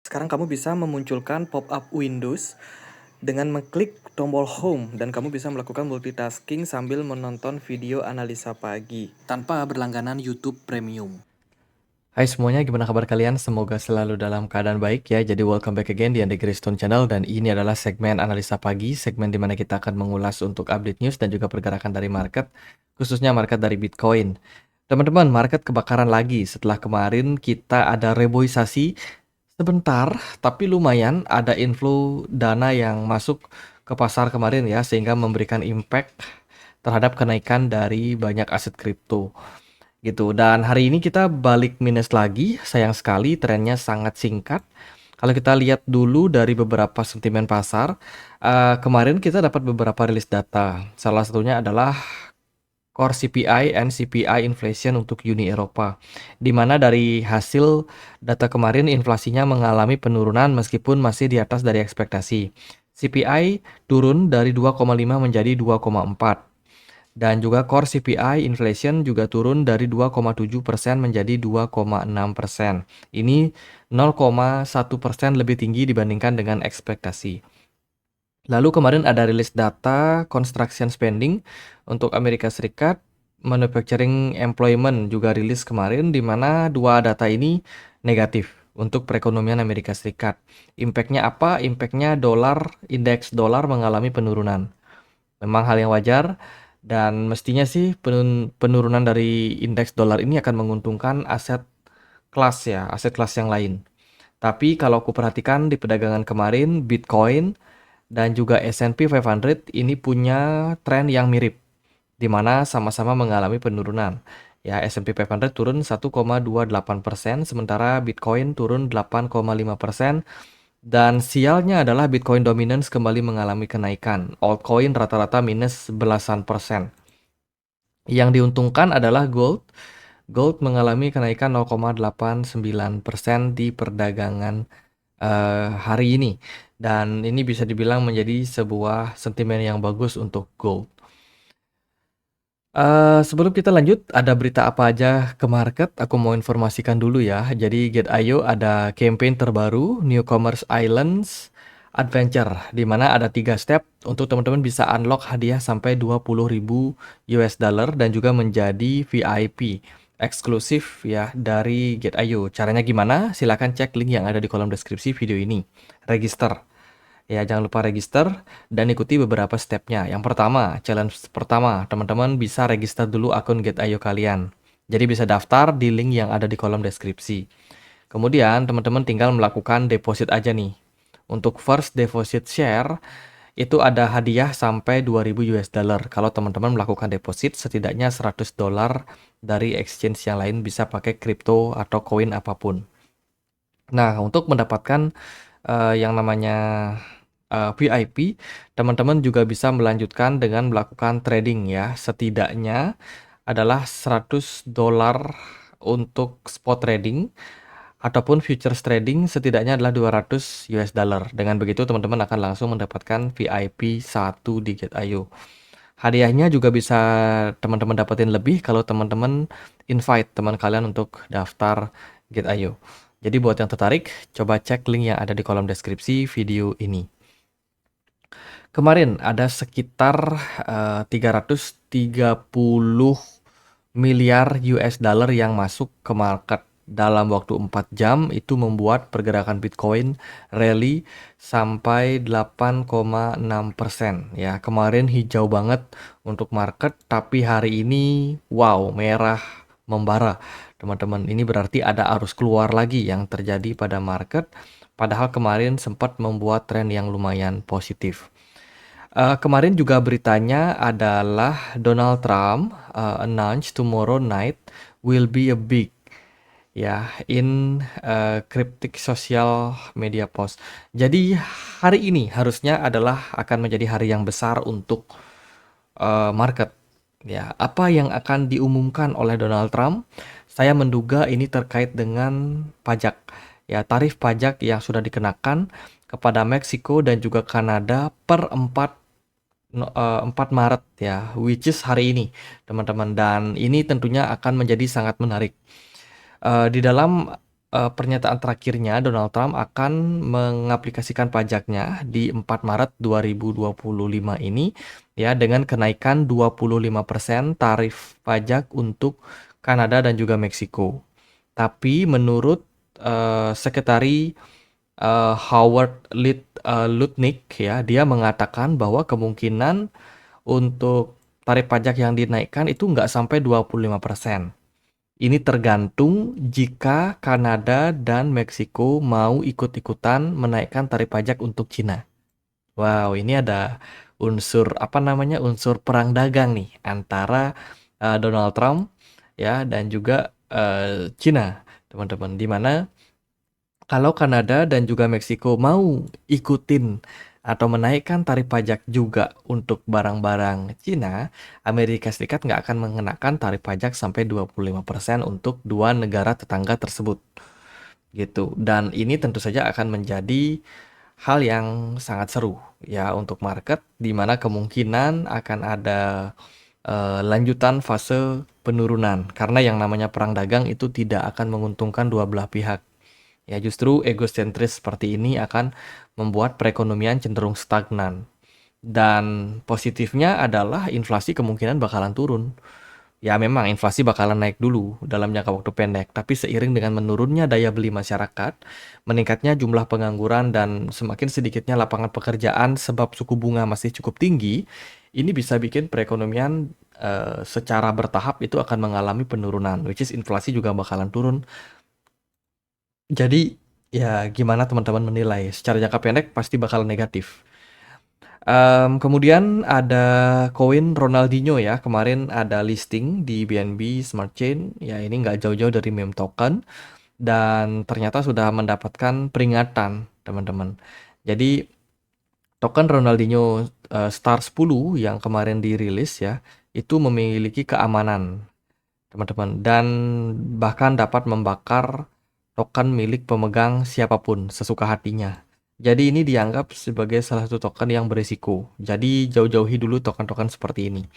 Sekarang kamu bisa memunculkan pop-up Windows dengan mengklik tombol Home dan kamu bisa melakukan multitasking sambil menonton video analisa pagi tanpa berlangganan YouTube Premium. Hai semuanya, gimana kabar kalian? Semoga selalu dalam keadaan baik ya. Jadi welcome back again di Andy Greystone Channel dan ini adalah segmen analisa pagi, segmen di mana kita akan mengulas untuk update news dan juga pergerakan dari market, khususnya market dari Bitcoin. Teman-teman, market kebakaran lagi setelah kemarin kita ada reboisasi sebentar, tapi lumayan ada inflow dana yang masuk ke pasar kemarin ya, sehingga memberikan impact terhadap kenaikan dari banyak aset kripto gitu. Dan hari ini kita balik minus lagi, sayang sekali trennya sangat singkat. Kalau kita lihat dulu dari beberapa sentimen pasar, kemarin kita dapat beberapa rilis data. Salah satunya adalah Core CPI and CPI inflation untuk Uni Eropa, di mana dari hasil data kemarin inflasinya mengalami penurunan meskipun masih di atas dari ekspektasi. CPI turun dari 2,5 menjadi 2,4. Dan juga core CPI inflation juga turun dari 2,7% menjadi 2,6%. Ini 0,1% lebih tinggi dibandingkan dengan ekspektasi. Lalu kemarin ada rilis data construction spending untuk Amerika Serikat, manufacturing employment juga rilis kemarin, di mana dua data ini negatif untuk perekonomian Amerika Serikat. Impact-nya apa? Impact-nya indeks dolar mengalami penurunan. Memang hal yang wajar dan mestinya sih penurunan dari indeks dolar ini akan menguntungkan aset kelas yang lain. Tapi kalau aku perhatikan di perdagangan kemarin, Bitcoin dan juga S&P 500 ini punya tren yang mirip, di mana sama-sama mengalami penurunan. Ya, S&P 500 turun 1,28%, sementara Bitcoin turun 8,5%. Dan sialnya adalah Bitcoin dominance kembali mengalami kenaikan. Altcoin rata-rata minus belasan persen. Yang diuntungkan adalah gold. Gold mengalami kenaikan 0,89% di perdagangan hari ini. Dan ini bisa dibilang menjadi sebuah sentimen yang bagus untuk gold. Sebelum kita lanjut, ada berita apa aja ke market? Aku mau informasikan dulu ya. Jadi Get.io ada campaign terbaru Newcomers Islands Adventure, di mana ada 3 step untuk teman-teman bisa unlock hadiah sampai 20.000 US dollar dan juga menjadi VIP eksklusif ya dari Get.io. Caranya gimana? Silahkan cek link yang ada di kolom deskripsi video ini. Register. Ya, jangan lupa register dan ikuti beberapa stepnya. Yang pertama, challenge pertama, teman-teman bisa register dulu akun Get.io kalian. Jadi bisa daftar di link yang ada di kolom deskripsi. Kemudian, teman-teman tinggal melakukan deposit aja nih. Untuk first deposit share, itu ada hadiah sampai 2000 US dollar. Kalau teman-teman melakukan deposit setidaknya 100 dolar dari exchange yang lain bisa pakai kripto atau koin apapun. Nah, untuk mendapatkan yang namanya VIP, teman-teman juga bisa melanjutkan dengan melakukan trading ya. Setidaknya adalah 100 dolar untuk spot trading ataupun futures trading setidaknya adalah 200 US dollar. Dengan begitu teman-teman akan langsung mendapatkan VIP 1 di Get.io. Hadiahnya juga bisa teman-teman dapetin lebih kalau teman-teman invite teman kalian untuk daftar Get.io. Jadi buat yang tertarik, coba cek link yang ada di kolom deskripsi video ini. Kemarin ada sekitar 330 miliar US dollar yang masuk ke market dalam waktu 4 jam. Itu membuat pergerakan Bitcoin rally sampai 8,6%. Ya, kemarin hijau banget untuk market, tapi hari ini wow, merah membara. Teman-teman, ini berarti ada arus keluar lagi yang terjadi pada market, padahal kemarin sempat membuat tren yang lumayan positif. Kemarin juga beritanya adalah Donald Trump announce tomorrow night will be a big ya in cryptic social media post. Jadi hari ini harusnya adalah akan menjadi hari yang besar untuk market. Ya, apa yang akan diumumkan oleh Donald Trump? Saya menduga ini terkait dengan pajak. Ya, tarif pajak yang sudah dikenakan kepada Meksiko dan juga Kanada per 4 Maret ya, which is hari ini, teman-teman. Dan ini tentunya akan menjadi sangat menarik. Di dalam pernyataan terakhirnya Donald Trump akan mengaplikasikan pajaknya di 4 Maret 2025 ini ya dengan kenaikan 25% tarif pajak untuk Kanada dan juga Meksiko. Tapi menurut Sekretari Howard Lutnick ya, dia mengatakan bahwa kemungkinan untuk tarif pajak yang dinaikkan itu nggak sampai 25%. Ini tergantung jika Kanada dan Meksiko mau ikut-ikutan menaikkan tarif pajak untuk Cina. Wow, ini ada unsur apa namanya? Unsur perang dagang nih antara Donald Trump ya dan juga Cina, teman-teman. Di mana kalau Kanada dan juga Meksiko mau ikutin atau menaikkan tarif pajak juga untuk barang-barang Cina, Amerika Serikat nggak akan mengenakan tarif pajak sampai 25% untuk dua negara tetangga tersebut. Gitu. Dan ini tentu saja akan menjadi hal yang sangat seru ya untuk market, di mana kemungkinan akan ada lanjutan fase penurunan karena yang namanya perang dagang itu tidak akan menguntungkan dua belah pihak. Ya, justru egosentris seperti ini akan membuat perekonomian cenderung stagnan. Dan positifnya adalah inflasi kemungkinan bakalan turun. Ya, memang inflasi bakalan naik dulu dalam jangka waktu pendek, tapi seiring dengan menurunnya daya beli masyarakat, meningkatnya jumlah pengangguran dan semakin sedikitnya lapangan pekerjaan sebab suku bunga masih cukup tinggi, ini bisa bikin perekonomian secara bertahap itu akan mengalami penurunan, which is inflasi juga bakalan turun. Jadi, ya gimana teman-teman menilai? Secara jangka pendek pasti bakal negatif. Kemudian ada koin Ronaldinho ya, kemarin ada listing di BNB Smart Chain, ya ini nggak jauh-jauh dari meme token, dan ternyata sudah mendapatkan peringatan, teman-teman. Jadi, token Ronaldinho Star 10 yang kemarin dirilis ya, itu memiliki keamanan, teman-teman, dan bahkan dapat membakar token milik pemegang siapapun sesuka hatinya. Jadi ini dianggap sebagai salah satu token yang berisiko. Jadi jauh-jauhi dulu token-token seperti ini.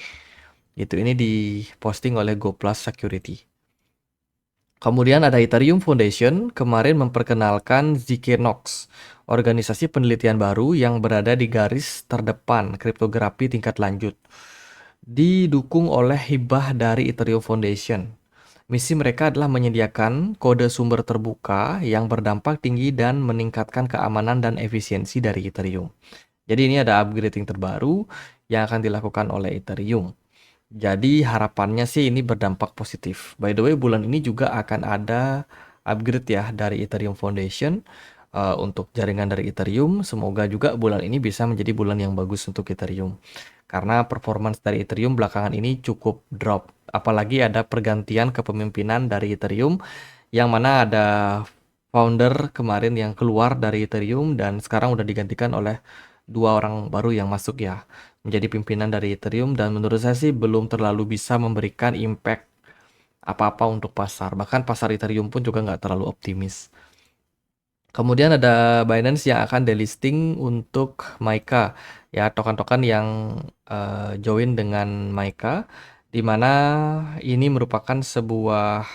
Ini diposting oleh GoPlus Security. Kemudian ada Ethereum Foundation kemarin memperkenalkan Zknox, organisasi penelitian baru yang berada di garis terdepan kriptografi tingkat lanjut. Didukung oleh hibah dari Ethereum Foundation. Misi mereka adalah menyediakan kode sumber terbuka yang berdampak tinggi dan meningkatkan keamanan dan efisiensi dari Ethereum. Jadi ini ada upgrading terbaru yang akan dilakukan oleh Ethereum. Jadi harapannya sih ini berdampak positif. By the way, bulan ini juga akan ada upgrade ya dari Ethereum Foundation untuk jaringan dari Ethereum. Semoga juga bulan ini bisa menjadi bulan yang bagus untuk Ethereum. Karena performance dari Ethereum belakangan ini cukup drop. Apalagi ada pergantian kepemimpinan dari Ethereum yang mana ada founder kemarin yang keluar dari Ethereum dan sekarang udah digantikan oleh dua orang baru yang masuk ya menjadi pimpinan dari Ethereum, dan menurut saya sih belum terlalu bisa memberikan impact apa-apa untuk pasar. Bahkan pasar Ethereum pun juga nggak terlalu optimis. Kemudian ada Binance yang akan delisting untuk Maika, ya token-token yang join dengan Maika, di mana ini merupakan sebuah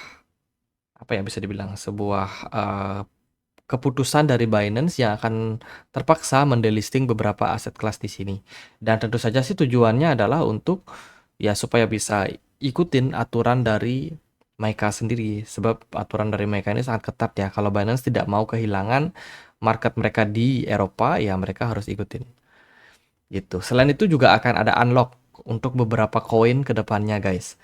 apa ya bisa dibilang sebuah keputusan dari Binance yang akan terpaksa mendelisting beberapa aset kelas di sini. Dan tentu saja sih tujuannya adalah untuk ya supaya bisa ikutin aturan dari Maika sendiri. Sebab aturan dari Maika ini sangat ketat ya. Kalau Binance tidak mau kehilangan market mereka di Eropa, ya mereka harus ikutin. Gitu. Selain itu juga akan ada unlock untuk beberapa koin ke depannya, guys.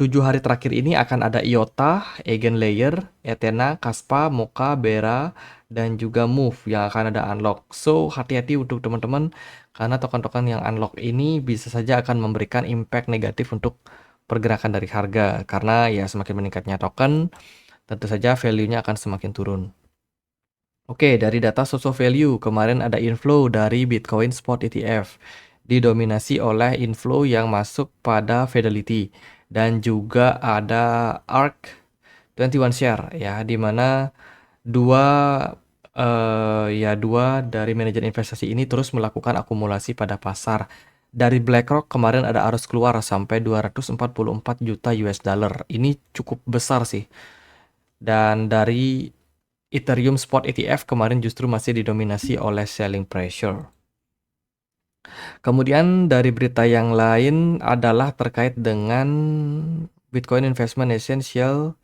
7 hari terakhir ini akan ada IOTA, Eigenlayer, Ethena, Kaspa, Mocha, Bera, dan juga Move yang akan ada unlock. So, hati-hati untuk teman-teman karena token-token yang unlock ini bisa saja akan memberikan impact negatif untuk pergerakan dari harga. Karena ya semakin meningkatnya token, tentu saja value-nya akan semakin turun. Oke, dari data Soso Value, kemarin ada inflow dari Bitcoin Spot ETF, didominasi oleh inflow yang masuk pada Fidelity, dan juga ada ARK 21 Share, ya, di mana dua dari manajer investasi ini terus melakukan akumulasi pada pasar. Dari BlackRock kemarin ada arus keluar sampai 244 juta US dollar. Ini cukup besar sih. Dan dari Ethereum Spot ETF kemarin justru masih didominasi oleh selling pressure. Kemudian dari berita yang lain adalah terkait dengan Bitcoin Investment Essential.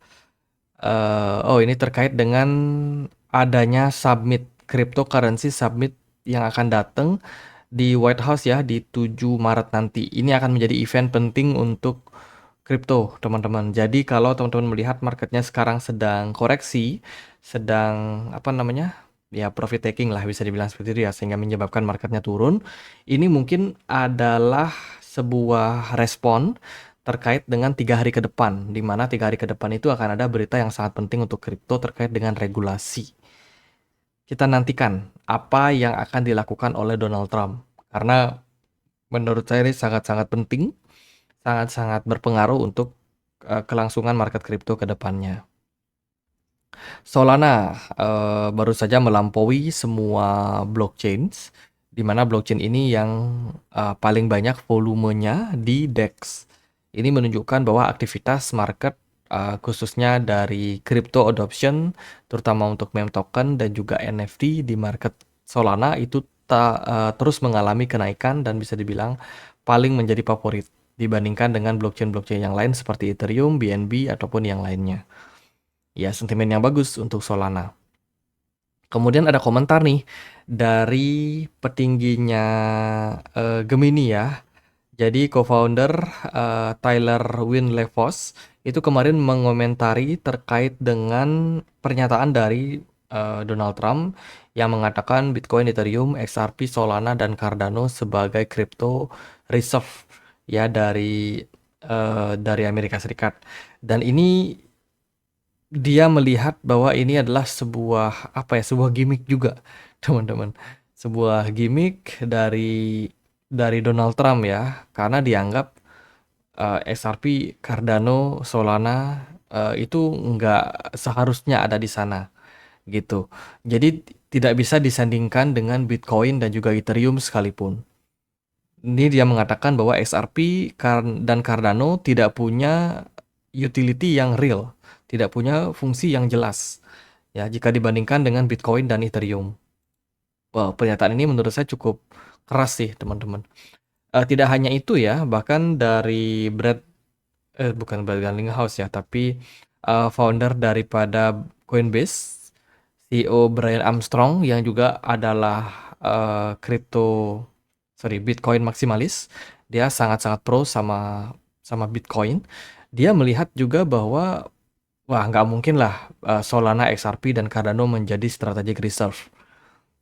Ini terkait dengan adanya summit cryptocurrency summit yang akan datang di White House ya di 7 Maret nanti. Ini akan menjadi event penting untuk kripto, teman-teman. Jadi kalau teman-teman melihat marketnya sekarang sedang koreksi, sedang apa namanya? Ya profit taking lah bisa dibilang seperti itu ya, sehingga menyebabkan marketnya turun. Ini mungkin adalah sebuah respon terkait dengan 3 hari ke depan, di mana 3 hari ke depan itu akan ada berita yang sangat penting untuk kripto terkait dengan regulasi. Kita nantikan apa yang akan dilakukan oleh Donald Trump, karena menurut saya ini sangat-sangat penting, sangat-sangat berpengaruh untuk kelangsungan market kripto ke depannya. Solana baru saja melampaui semua blockchains, di mana blockchain ini yang paling banyak volumenya di DEX. Ini menunjukkan bahwa aktivitas market khususnya dari crypto adoption, terutama untuk meme token dan juga NFT di market Solana itu terus mengalami kenaikan dan bisa dibilang paling menjadi favorit dibandingkan dengan blockchain-blockchain yang lain seperti Ethereum, BNB, ataupun yang lainnya. Ya, sentimen yang bagus untuk Solana. Kemudian ada komentar nih dari petingginya Gemini ya. Jadi co-founder Tyler Winslow itu kemarin mengomentari terkait dengan pernyataan dari Donald Trump yang mengatakan Bitcoin, Ethereum, XRP, Solana, dan Cardano sebagai crypto reserve ya dari Amerika Serikat. Dan ini dia melihat bahwa ini adalah sebuah sebuah gimmick juga, teman-teman. Sebuah gimmick dari Donald Trump ya, karena dianggap XRP, Cardano, Solana itu nggak seharusnya ada di sana gitu. Jadi tidak bisa disandingkan dengan Bitcoin dan juga Ethereum sekalipun. Ini dia mengatakan bahwa XRP dan Cardano tidak punya utility yang real, tidak punya fungsi yang jelas ya jika dibandingkan dengan Bitcoin dan Ethereum. Wah, pernyataan ini menurut saya cukup keras sih, teman-teman. Tidak hanya itu ya, bahkan dari bukan Brad Garlinghouse ya, tapi founder daripada Coinbase, CEO Brian Armstrong yang juga adalah Bitcoin maksimalis. Dia sangat-sangat pro sama Bitcoin. Dia melihat juga bahwa wah nggak mungkin lah Solana, XRP, dan Cardano menjadi strategic reserve.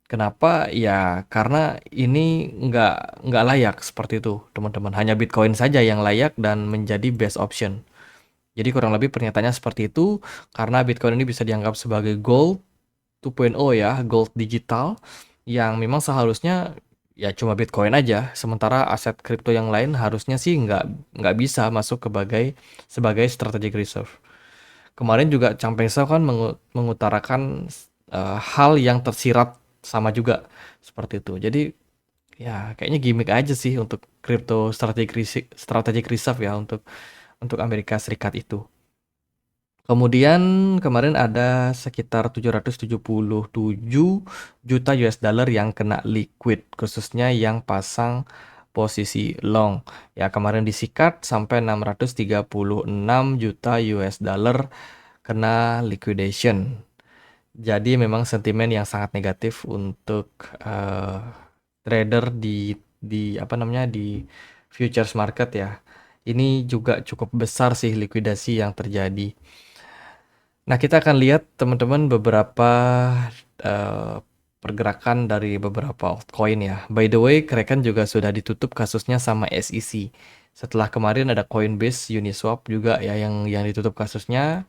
Kenapa? Ya karena ini nggak layak seperti itu, teman-teman. Hanya Bitcoin saja yang layak dan menjadi best option. Jadi kurang lebih pernyataannya seperti itu karena Bitcoin ini bisa dianggap sebagai gold 2.0 ya, gold digital yang memang seharusnya ya cuma Bitcoin aja. Sementara aset kripto yang lain harusnya sih nggak bisa masuk sebagai strategic reserve. Kemarin juga Chang Peng Shou kan mengutarakan hal yang tersirat sama juga seperti itu. Jadi ya kayaknya gimmick aja sih untuk crypto strategic reserve ya untuk Amerika Serikat itu. Kemudian kemarin ada sekitar 777 juta US dollar yang kena liquid, khususnya yang pasang posisi long. Ya kemarin disikat sampai 636 juta US dollar kena liquidation. Jadi memang sentimen yang sangat negatif untuk trader di futures market ya. Ini juga cukup besar sih likuidasi yang terjadi. Nah, kita akan lihat teman-teman beberapa pergerakan dari beberapa altcoin ya. By the way, Kraken juga sudah ditutup kasusnya sama SEC. Setelah kemarin ada Coinbase, Uniswap juga ya yang ditutup kasusnya.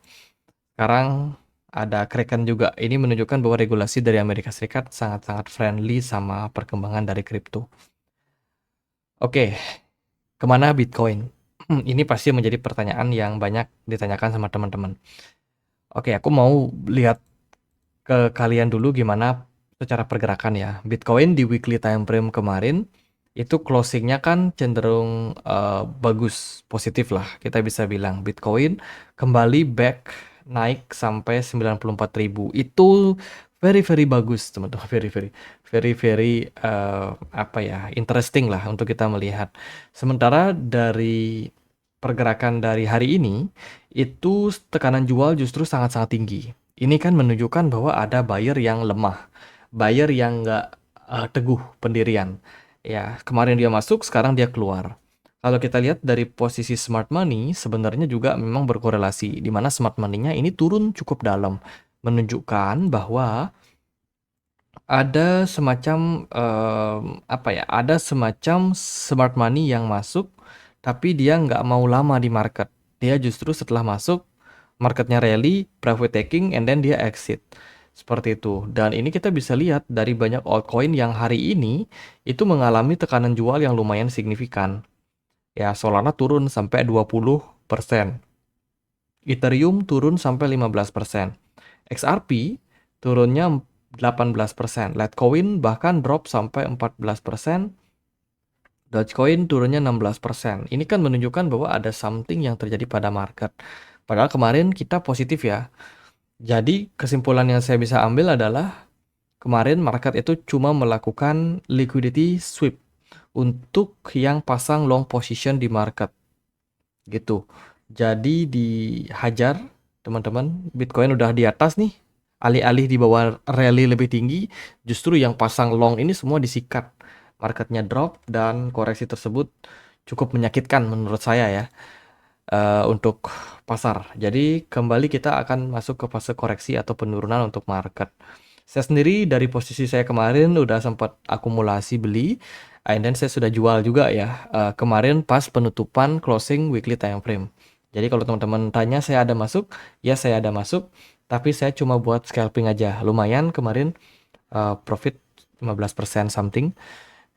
Sekarang ada Kraken juga. Ini menunjukkan bahwa regulasi dari Amerika Serikat sangat-sangat friendly sama perkembangan dari kripto. Oke, kemana Bitcoin? Ini pasti menjadi pertanyaan yang banyak ditanyakan sama teman-teman. Oke, aku mau lihat ke kalian dulu gimana secara pergerakan ya. Bitcoin di weekly time frame kemarin itu closingnya kan cenderung bagus, positif lah. Kita bisa bilang Bitcoin kembali back naik sampai 94.000. Itu very very bagus, teman-teman. Very very apa ya, interesting lah untuk kita melihat. Sementara dari pergerakan dari hari ini, itu tekanan jual justru sangat-sangat tinggi. Ini kan menunjukkan bahwa ada buyer yang lemah, buyer yang nggak teguh pendirian. Ya, kemarin dia masuk, sekarang dia keluar. Kalau kita lihat dari posisi smart money, sebenarnya juga memang berkorelasi, di mana smart money-nya ini turun cukup dalam, menunjukkan bahwa ada semacam apa ya, ada semacam smart money yang masuk, tapi dia nggak mau lama di market. Dia justru setelah masuk, marketnya rally, profit taking, and then dia exit. Seperti itu. Dan ini kita bisa lihat dari banyak altcoin yang hari ini itu mengalami tekanan jual yang lumayan signifikan. Ya, Solana turun sampai 20%. Ethereum turun sampai 15%. XRP turunnya 18%. Litecoin bahkan drop sampai 14%. Dogecoin turunnya 16%. Ini kan menunjukkan bahwa ada something yang terjadi pada market. Padahal kemarin kita positif ya. Jadi kesimpulan yang saya bisa ambil adalah kemarin market itu cuma melakukan liquidity sweep untuk yang pasang long position di market. Gitu. Jadi dihajar teman-teman, Bitcoin udah di atas nih. Alih-alih di bawah rally lebih tinggi, justru yang pasang long ini semua disikat. Marketnya drop dan koreksi tersebut cukup menyakitkan menurut saya ya untuk pasar. Jadi kembali kita akan masuk ke fase koreksi atau penurunan untuk market. Saya sendiri dari posisi saya kemarin udah sempat akumulasi beli, and then saya sudah jual juga ya kemarin pas penutupan closing weekly time frame. Jadi kalau teman-teman tanya saya ada masuk, ya saya ada masuk, tapi saya cuma buat scalping aja. Lumayan kemarin profit 15% something.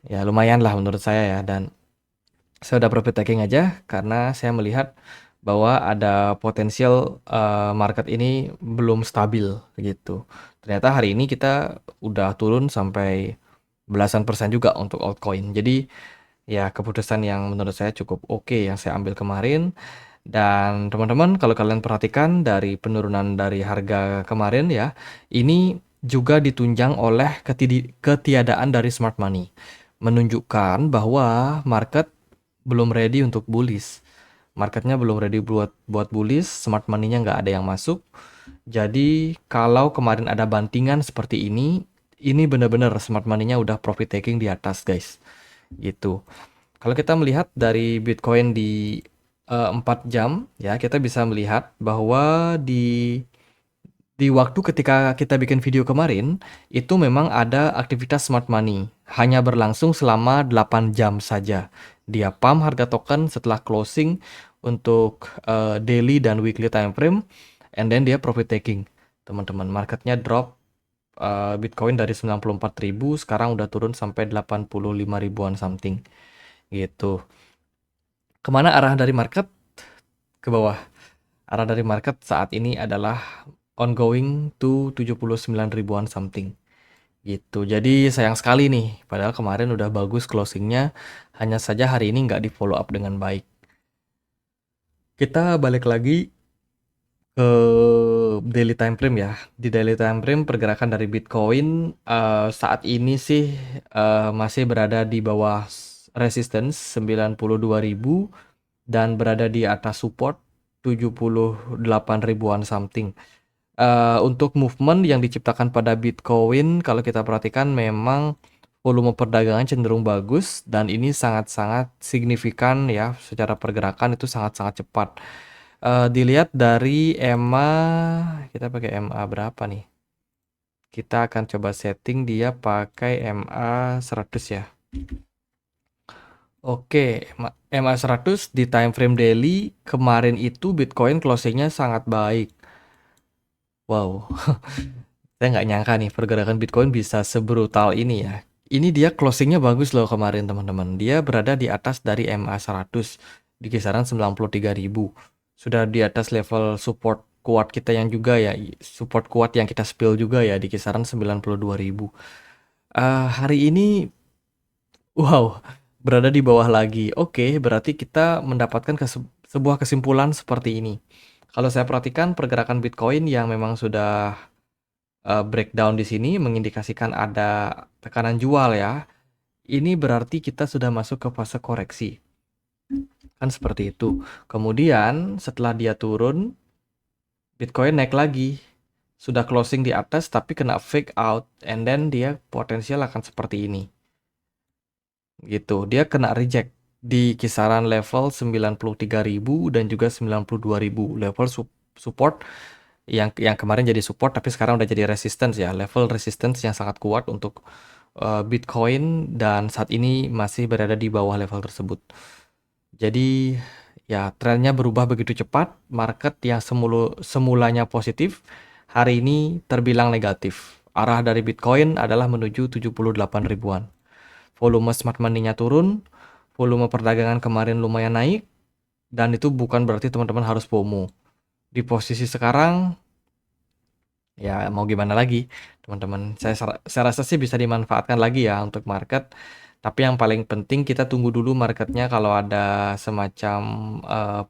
Ya lumayan lah menurut saya ya, dan saya udah profit taking aja karena saya melihat bahwa ada potensial market ini belum stabil gitu. Ternyata hari ini kita udah turun sampai belasan persen juga untuk altcoin. Jadi ya keputusan yang menurut saya cukup oke yang saya ambil kemarin. Dan teman-teman kalau kalian perhatikan dari penurunan dari harga kemarin ya, ini juga ditunjang oleh ketiadaan dari smart money. Menunjukkan bahwa market belum ready untuk bullish. Marketnya belum ready buat bullish, smart money-nya nggak ada yang masuk. Jadi kalau kemarin ada bantingan seperti ini benar-benar smart money-nya udah profit taking di atas guys. Gitu. Kalau kita melihat dari Bitcoin di 4 jam ya, kita bisa melihat bahwa di waktu ketika kita bikin video kemarin, itu memang ada aktivitas smart money. Hanya berlangsung selama 8 jam saja. Dia pump harga token setelah closing untuk daily dan weekly time frame, and then dia profit taking. Teman-teman, marketnya drop Bitcoin dari 94.000 sekarang udah turun sampai 85 ribuan something. Gitu. Kemana arah dari market? Ke bawah. Arah dari market saat ini adalah ongoing to 79 ribuan something gitu. Jadi sayang sekali nih, padahal kemarin udah bagus closingnya, hanya saja hari ini nggak di follow up dengan baik. Kita balik lagi ke daily time frame ya. Di daily time frame pergerakan dari Bitcoin saat ini sih masih berada di bawah resistance 92.000 dan berada di atas support 78 ribuan something. Untuk movement yang diciptakan pada Bitcoin, kalau kita perhatikan memang volume perdagangan cenderung bagus dan ini sangat-sangat signifikan ya, secara pergerakan itu sangat-sangat cepat. Dilihat dari EMA, kita pakai EMA berapa nih? Kita akan coba setting dia pakai EMA 100 ya. Oke, EMA 100 di time frame daily kemarin itu Bitcoin closingnya sangat baik. Wow, saya nggak nyangka nih pergerakan Bitcoin bisa sebrutal ini ya. Ini dia closingnya bagus loh kemarin teman-teman. Dia berada di atas dari MA 100 di kisaran 93.000. Sudah di atas level support kuat kita yang juga ya, support kuat yang kita spill juga ya di kisaran 92.000. Hari ini wow, berada di bawah lagi. Oke, berarti kita mendapatkan sebuah kesimpulan seperti ini. Kalau saya perhatikan pergerakan Bitcoin yang memang sudah breakdown di sini mengindikasikan ada tekanan jual ya. Ini berarti kita sudah masuk ke fase koreksi. Kan seperti itu. Kemudian setelah dia turun, Bitcoin naik lagi. Sudah closing di atas tapi kena fake out and then dia potensial akan seperti ini. Gitu. Dia kena reject di kisaran level 93.000 dan juga 92.000 level support yang kemarin jadi support tapi sekarang udah jadi resistance ya, level resistance yang sangat kuat untuk Bitcoin dan saat ini masih berada di bawah level tersebut. Jadi ya trennya berubah begitu cepat, market yang semulanya positif hari ini terbilang negatif. Arah dari Bitcoin adalah menuju 78 ribuan. Volume smart money-nya turun, volume perdagangan kemarin lumayan naik, dan itu bukan berarti teman-teman harus FOMO. Di posisi sekarang, ya mau gimana lagi, teman-teman. Saya rasa sih bisa dimanfaatkan lagi ya untuk market. Tapi yang paling penting kita tunggu dulu marketnya kalau ada semacam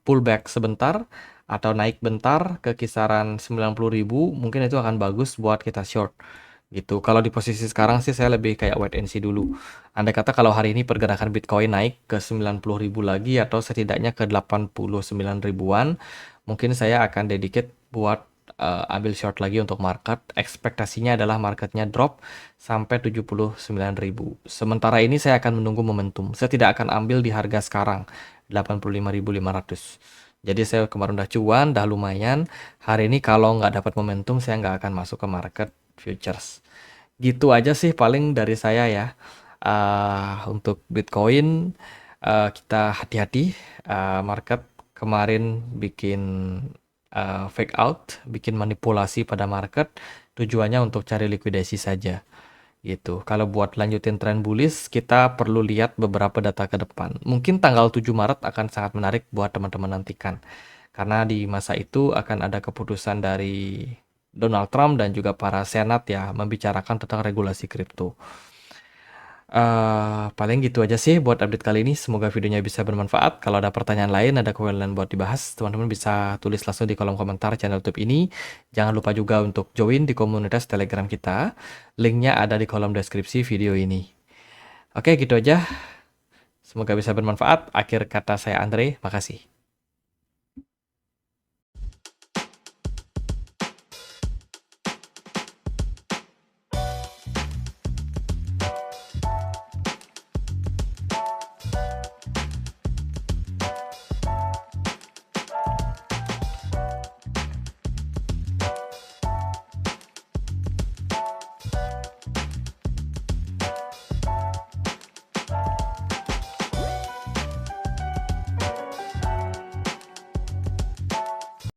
pullback sebentar atau naik bentar ke kisaran 90.000, mungkin itu akan bagus buat kita short gitu. Kalau di posisi sekarang sih saya lebih kayak wait and see dulu. Andai kata kalau hari ini pergerakan Bitcoin naik ke 90.000 lagi atau setidaknya ke 89 ribuan, mungkin saya akan dedicate buat ambil short lagi untuk market. Ekspektasinya adalah marketnya drop sampai 79.000. Sementara ini saya akan menunggu momentum. Saya tidak akan ambil di harga sekarang 85.500. Jadi saya kemarin udah cuan, dah lumayan. Hari ini kalau nggak dapat momentum, saya nggak akan masuk ke market futures. Gitu aja sih paling dari saya ya. Untuk Bitcoin, kita hati-hati. Market kemarin bikin fake out, bikin manipulasi pada market. Tujuannya untuk cari likuidasi saja. Gitu. Kalau buat lanjutin tren bullish, kita perlu lihat beberapa data ke depan. Mungkin tanggal 7 Maret akan sangat menarik buat teman-teman nantikan. Karena di masa itu akan ada keputusan dari Donald Trump dan juga para senat ya membicarakan tentang regulasi kripto. Paling gitu aja sih buat update kali ini. Semoga videonya bisa bermanfaat. Kalau ada pertanyaan lain, ada komen lain buat dibahas, teman-teman bisa tulis langsung di kolom komentar channel YouTube ini. Jangan lupa juga untuk join di komunitas Telegram kita. Linknya ada di kolom deskripsi video ini. Oke, gitu aja. Semoga bisa bermanfaat. Akhir kata saya Andre, makasih.